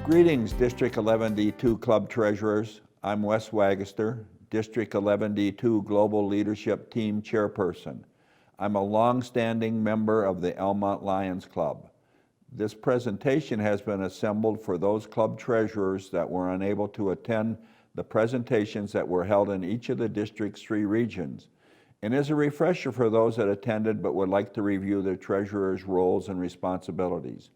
Greetings, District 11D2 Club Treasurers. I'm Wes Wagester, District 11D2 Global Leadership Team Chairperson. I'm a long-standing member of the Elmont Lions Club. This presentation has been assembled for those club treasurers that were unable to attend the presentations that were held in each of the district's 3 regions, and is a refresher for those that attended but would like to review their treasurer's roles and responsibilities.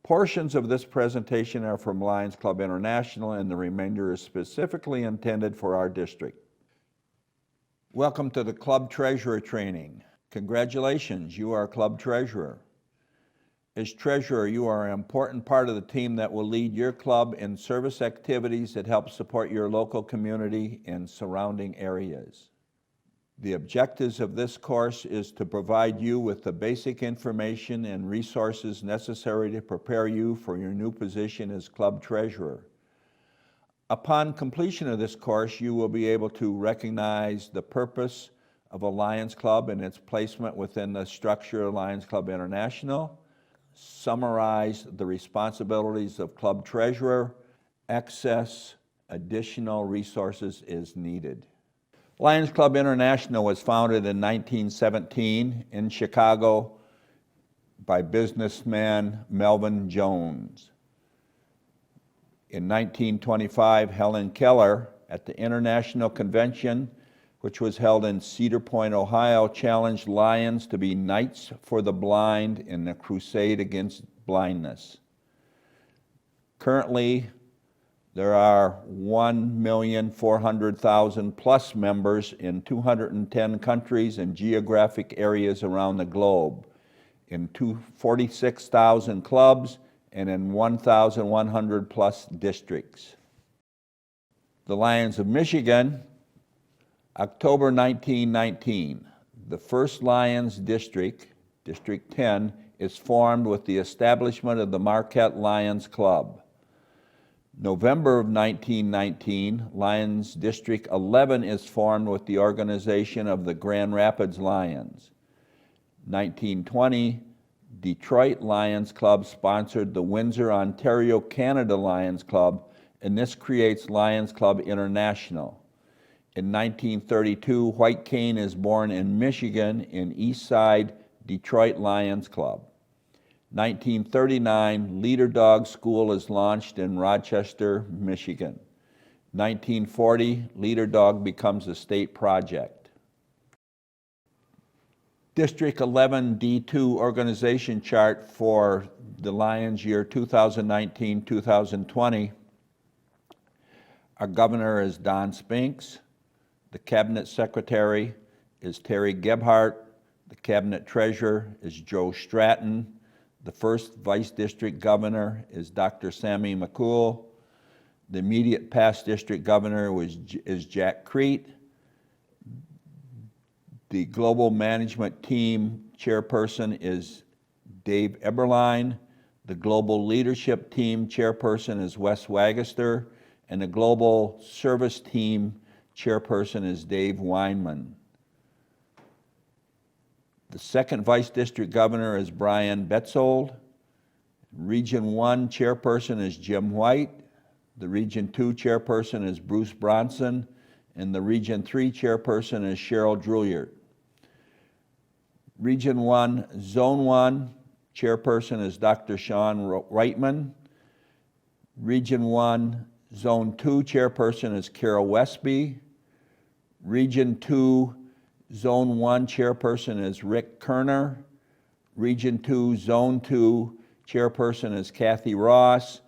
Portions of this presentation are from Lions Club International, and the remainder is specifically intended for our district. Welcome to the Club Treasurer Training. Congratulations, you are a Club Treasurer. As Treasurer, you are an important part of the team that will lead your club in service activities that help support your local community and surrounding areas. The objectives of this course is to provide you with the basic information and resources necessary to prepare you for your new position as Club Treasurer. Upon completion of this course, you will be able to recognize the purpose of a Lions Club and its placement within the structure of Lions Club International, summarize the responsibilities of Club Treasurer, access additional resources as needed. Lions Club International was founded in 1917 in Chicago by businessman Melvin Jones. In 1925, Helen Keller, at the International Convention, which was held in Cedar Point, Ohio, challenged Lions to be knights for the blind in the crusade against blindness. Currently, there are 1,400,000 plus members in 210 countries and geographic areas around the globe, in 46,000 clubs and in 1,100 plus districts. The Lions of Michigan, October 1919, the first Lions district, District 10, is formed with the establishment of the Marquette Lions Club. November of 1919, Lions District 11 is formed with the organization of the Grand Rapids Lions. 1920, Detroit Lions Club sponsored the Windsor, Ontario, Canada Lions Club, and this creates Lions Club International. In 1932, White Cane is born in Michigan in East Side Detroit Lions Club. 1939, Leader Dog School is launched in Rochester, Michigan. 1940, Leader Dog becomes a state project. District 11D2 organization chart for the Lions year 2019-2020. Our governor is Don Spinks. The cabinet secretary is Terry Gebhardt. The cabinet treasurer is Joe Stratton. The first vice district governor is Dr. Sammy McCool. The immediate past district governor is Jack Crete. The global management team chairperson is Dave Eberline. The global leadership team chairperson is Wes Wagester. And the global service team chairperson is Dave Weinman. The second vice district governor is Brian Betzold. Region 1 chairperson is Jim White. The Region 2 chairperson is Bruce Bronson. And the Region 3 chairperson is Cheryl Druliert. Region 1, Zone 1 chairperson is Dr. Sean Reitman. Region 1, Zone 2 chairperson is Carol Westby. Region 2, Zone 1 chairperson is Rick Kerner. Region 2, Zone 2 chairperson is Kathy Ross.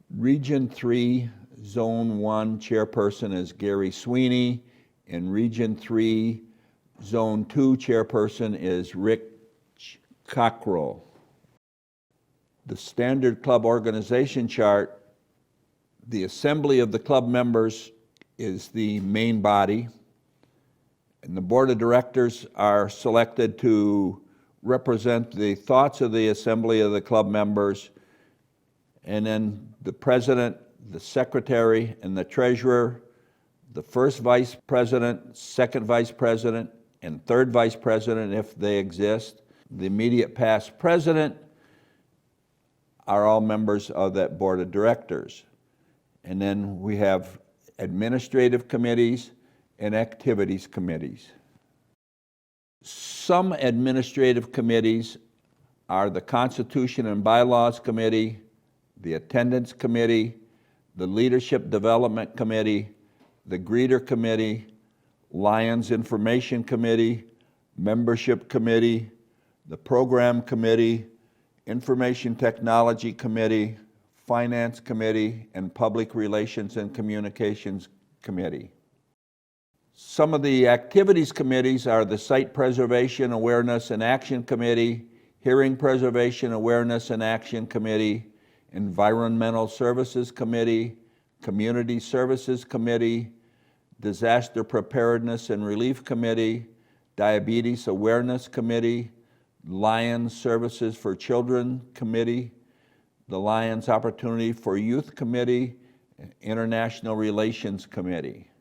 Region 3, Zone 1 chairperson is Gary Sweeney. And Region 3, Zone 2 chairperson is Rick Cockrell. The standard club organization chart, the assembly of the club members is the main body. And the board of directors are selected to represent the thoughts of the assembly of the club members. And then the president, the secretary, and the treasurer, the first vice president, second vice president, and third vice president if they exist, the immediate past president, are all members of that board of directors. And then we have administrative committees and activities committees. Some administrative committees are the Constitution and Bylaws Committee, the Attendance Committee, the Leadership Development Committee, the Greeter Committee, Lions Information Committee, Membership Committee, the Program Committee, Information Technology Committee, Finance Committee, and Public Relations and Communications Committee. Some of the activities committees are the Site Preservation Awareness and Action Committee, Hearing Preservation Awareness and Action Committee, Environmental Services Committee, Community Services Committee, Disaster Preparedness and Relief Committee, Diabetes Awareness Committee, Lions Services for Children Committee, the Lions Opportunity for Youth Committee, and International Relations Committee.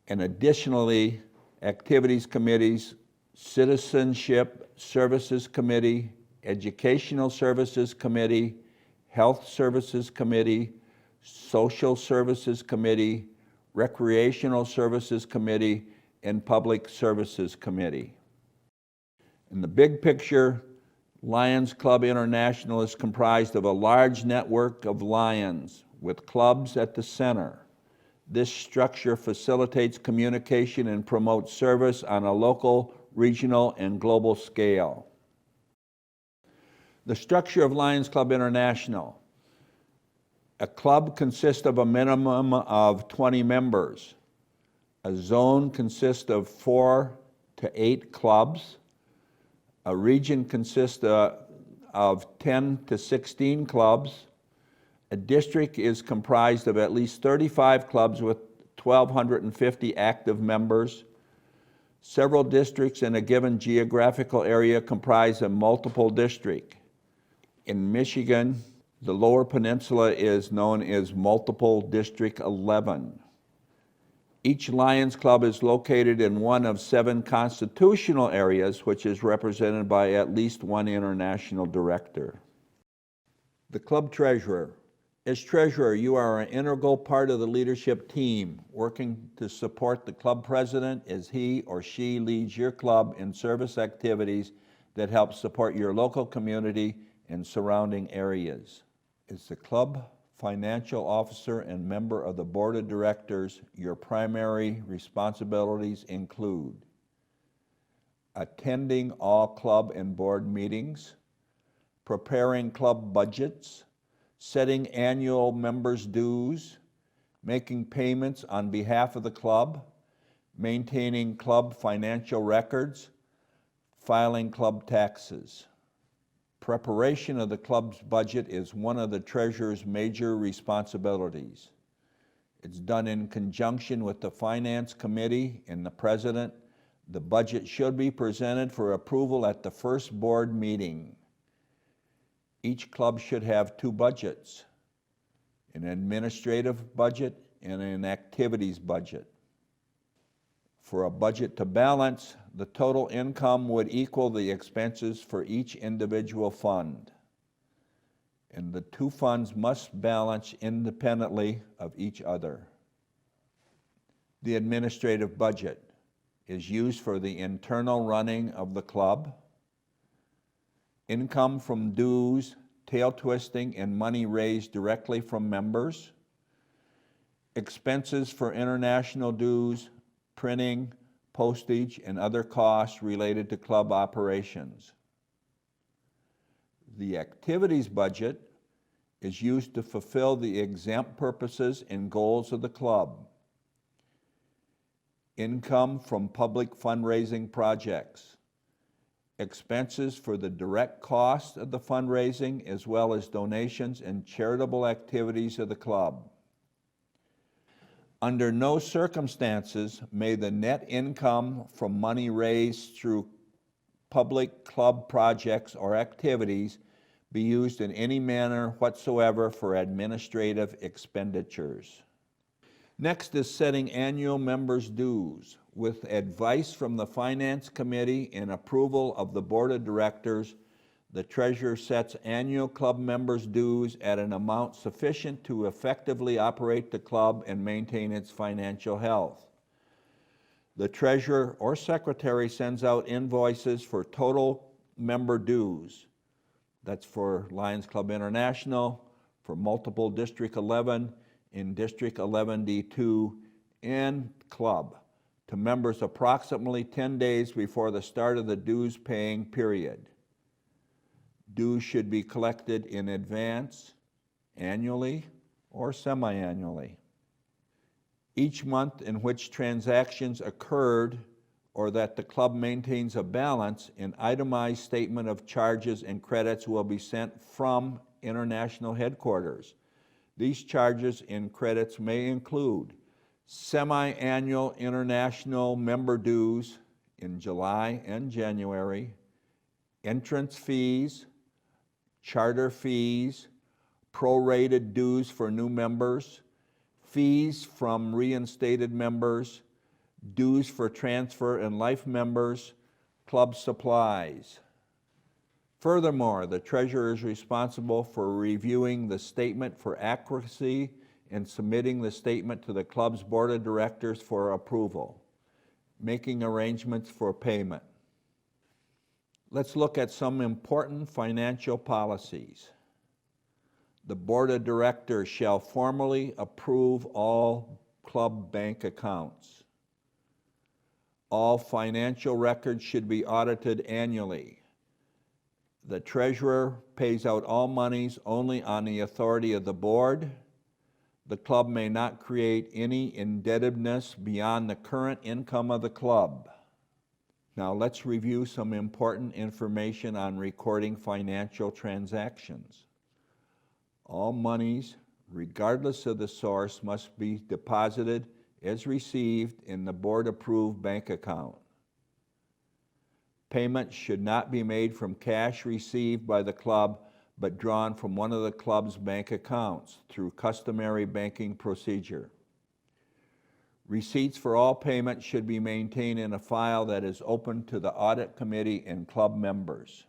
And additionally, activities committees, Citizenship Services Committee, Educational Services Committee, Health Services Committee, Social Services Committee, Recreational Services Committee, and Public Services Committee. In the big picture, Lions Club International is comprised of a large network of Lions with clubs at the center. This structure facilitates communication and promotes service on a local, regional, and global scale. The structure of Lions Club International. A club consists of a minimum of 20 members. A zone consists of 4 to 8 clubs. A region consists of 10 to 16 clubs. A district is comprised of at least 35 clubs with 1,250 active members. Several districts in a given geographical area comprise a multiple district. In Michigan, the Lower Peninsula is known as Multiple District 11. Each Lions Club is located in one of 7 constitutional areas, which is represented by at least one international director. The club treasurer. As treasurer, you are an integral part of the leadership team, working to support the club president as he or she leads your club in service activities that help support your local community and surrounding areas. As the club financial officer and member of the board of directors, your primary responsibilities include attending all club and board meetings, preparing club budgets, setting annual members' dues, making payments on behalf of the club, maintaining club financial records, filing club taxes. Preparation of the club's budget is one of the treasurer's major responsibilities. It's done in conjunction with the finance committee and the president. The budget should be presented for approval at the first board meeting. Each club should have 2 budgets, an administrative budget and an activities budget. For a budget to balance, the total income would equal the expenses for each individual fund. And the 2 funds must balance independently of each other. The administrative budget is used for the internal running of the club. Income from dues, tail twisting, and money raised directly from members. Expenses for international dues, printing, postage, and other costs related to club operations. The activities budget is used to fulfill the exempt purposes and goals of the club. Income from public fundraising projects. Expenses for the direct cost of the fundraising, as well as donations and charitable activities of the club. Under no circumstances may the net income from money raised through public club projects or activities be used in any manner whatsoever for administrative expenditures. Next is setting annual members' dues. With advice from the Finance Committee and approval of the Board of Directors, The treasurer sets annual club members' dues at an amount sufficient to effectively operate the club and maintain its financial health. The treasurer or secretary sends out invoices for total member dues. That's for Lions Club International, for multiple District 11, in District 11D2, and club, to members approximately 10 days before the start of the dues paying period. Dues should be collected in advance, annually, or semi-annually. Each month in which transactions occurred or that the club maintains a balance, an itemized statement of charges and credits will be sent from international headquarters. These charges and credits may include semi-annual international member dues in July and January, entrance fees, charter fees, prorated dues for new members, fees from reinstated members, dues for transfer and life members, club supplies. Furthermore, the treasurer is responsible for reviewing the statement for accuracy and submitting the statement to the club's board of directors for approval, making arrangements for payment. Let's look at some important financial policies. The board of directors shall formally approve all club bank accounts. All financial records should be audited annually. The treasurer pays out all monies only on the authority of the board. The club may not create any indebtedness beyond the current income of the club. Now let's review some important information on recording financial transactions. All monies, regardless of the source, must be deposited as received in the board-approved bank account. Payments should not be made from cash received by the club, but drawn from one of the club's bank accounts through customary banking procedure. Receipts for all payments should be maintained in a file that is open to the audit committee and club members.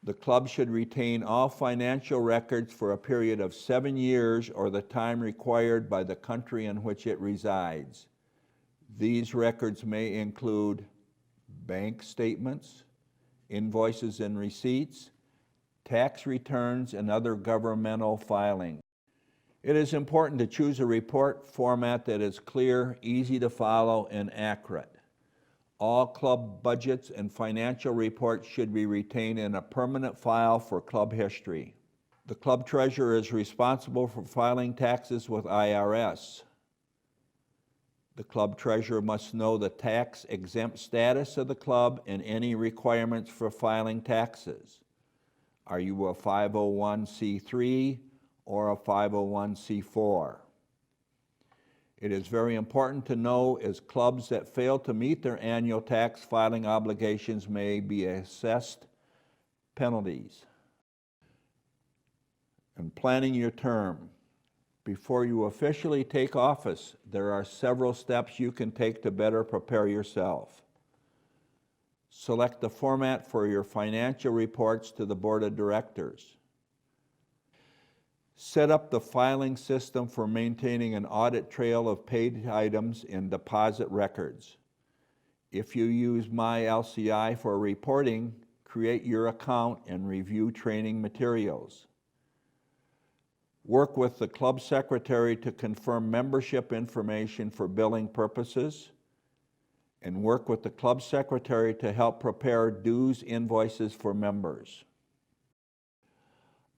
The club should retain all financial records for a period of 7 years or the time required by the country in which it resides. These records may include bank statements, invoices and receipts, tax returns, and other governmental filings. It is important to choose a report format that is clear, easy to follow, and accurate. All club budgets and financial reports should be retained in a permanent file for club history. The club treasurer is responsible for filing taxes with IRS. The club treasurer must know the tax-exempt status of the club and any requirements for filing taxes. Are you a 501c3 or a 501c4? It is very important to know, as clubs that fail to meet their annual tax filing obligations may be assessed penalties. And planning your term. Before you officially take office, there are several steps you can take to better prepare yourself. Select the format for your financial reports to the board of directors. Set up the filing system for maintaining an audit trail of paid items and deposit records. If you use MyLCI for reporting, create your account and review training materials. Work with the club secretary to confirm membership information for billing purposes, and work with the club secretary to help prepare dues invoices for members.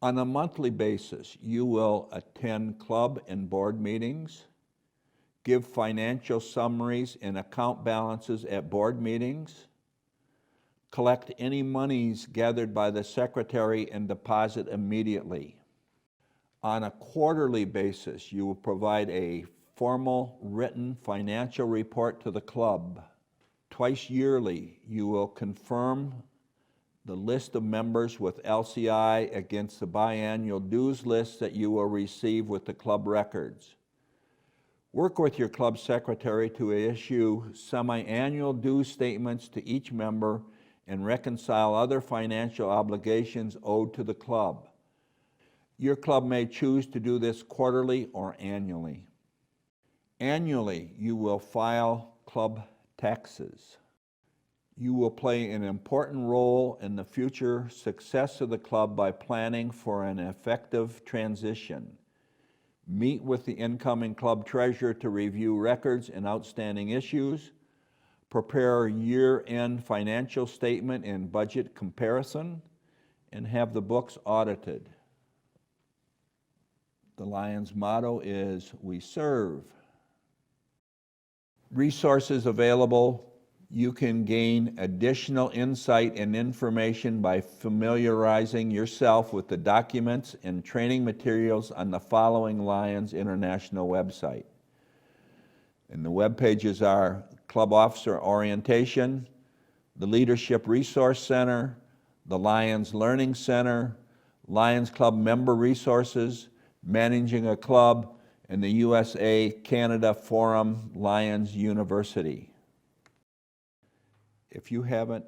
On a monthly basis, you will attend club and board meetings, give financial summaries and account balances at board meetings, collect any monies gathered by the secretary and deposit immediately. On a quarterly basis, you will provide a formal written financial report to the club. Twice yearly, you will confirm the list of members with LCI against the biannual dues list that you will receive with the club records. Work with your club secretary to issue semi-annual dues statements to each member and reconcile other financial obligations owed to the club. Your club may choose to do this quarterly or annually. Annually, you will file club taxes. You will play an important role in the future success of the club by planning for an effective transition. Meet with the incoming club treasurer to review records and outstanding issues. Prepare year-end financial statement and budget comparison, and have the books audited. The Lions motto is, "We serve." Resources available. You can gain additional insight and information by familiarizing yourself with the documents and training materials on the following Lions International website. And the web pages are Club Officer Orientation, the Leadership Resource Center, the Lions Learning Center, Lions Club Member Resources, Managing a Club, and the USA-Canada Forum Lions University. If you haven't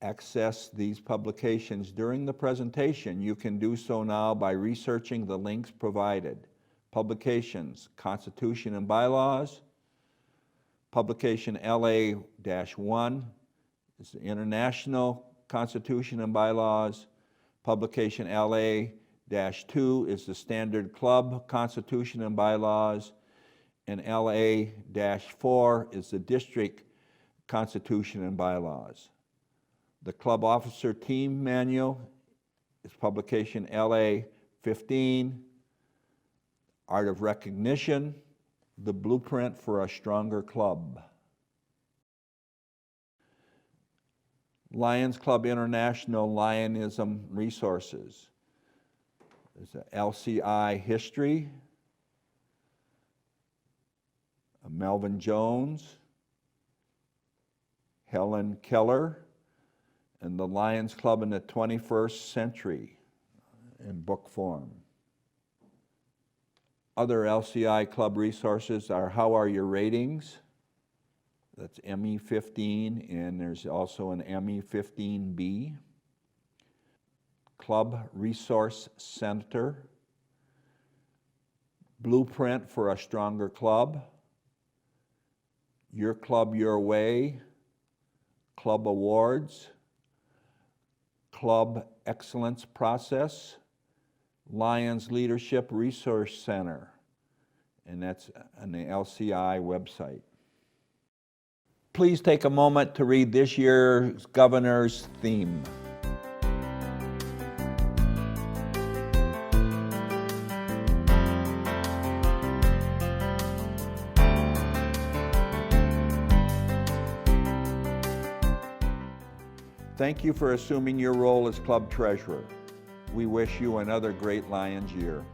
accessed these publications during the presentation, you can do so now by researching the links provided. Publications, Constitution and Bylaws. Publication LA-1 is the International Constitution and Bylaws. Publication LA-2 is the Standard Club Constitution and Bylaws. And LA-4 is the District Constitution and Bylaws. The Club Officer Team Manual is publication LA-15. Art of Recognition, the Blueprint for a Stronger Club. Lions Club International Lionism Resources. There's a LCI History, Melvin Jones, Helen Keller, and the Lions Club in the 21st Century in book form. Other LCI Club resources are How Are Your Ratings? That's ME15, and there's also an ME15B. Club Resource Center. Blueprint for a Stronger Club. Your Club, Your Way. Club Awards, Club Excellence Process, Lions Leadership Resource Center, and that's on the LCI website. Please take a moment to read this year's governor's theme. Thank you for assuming your role as club treasurer. We wish you another great Lions year.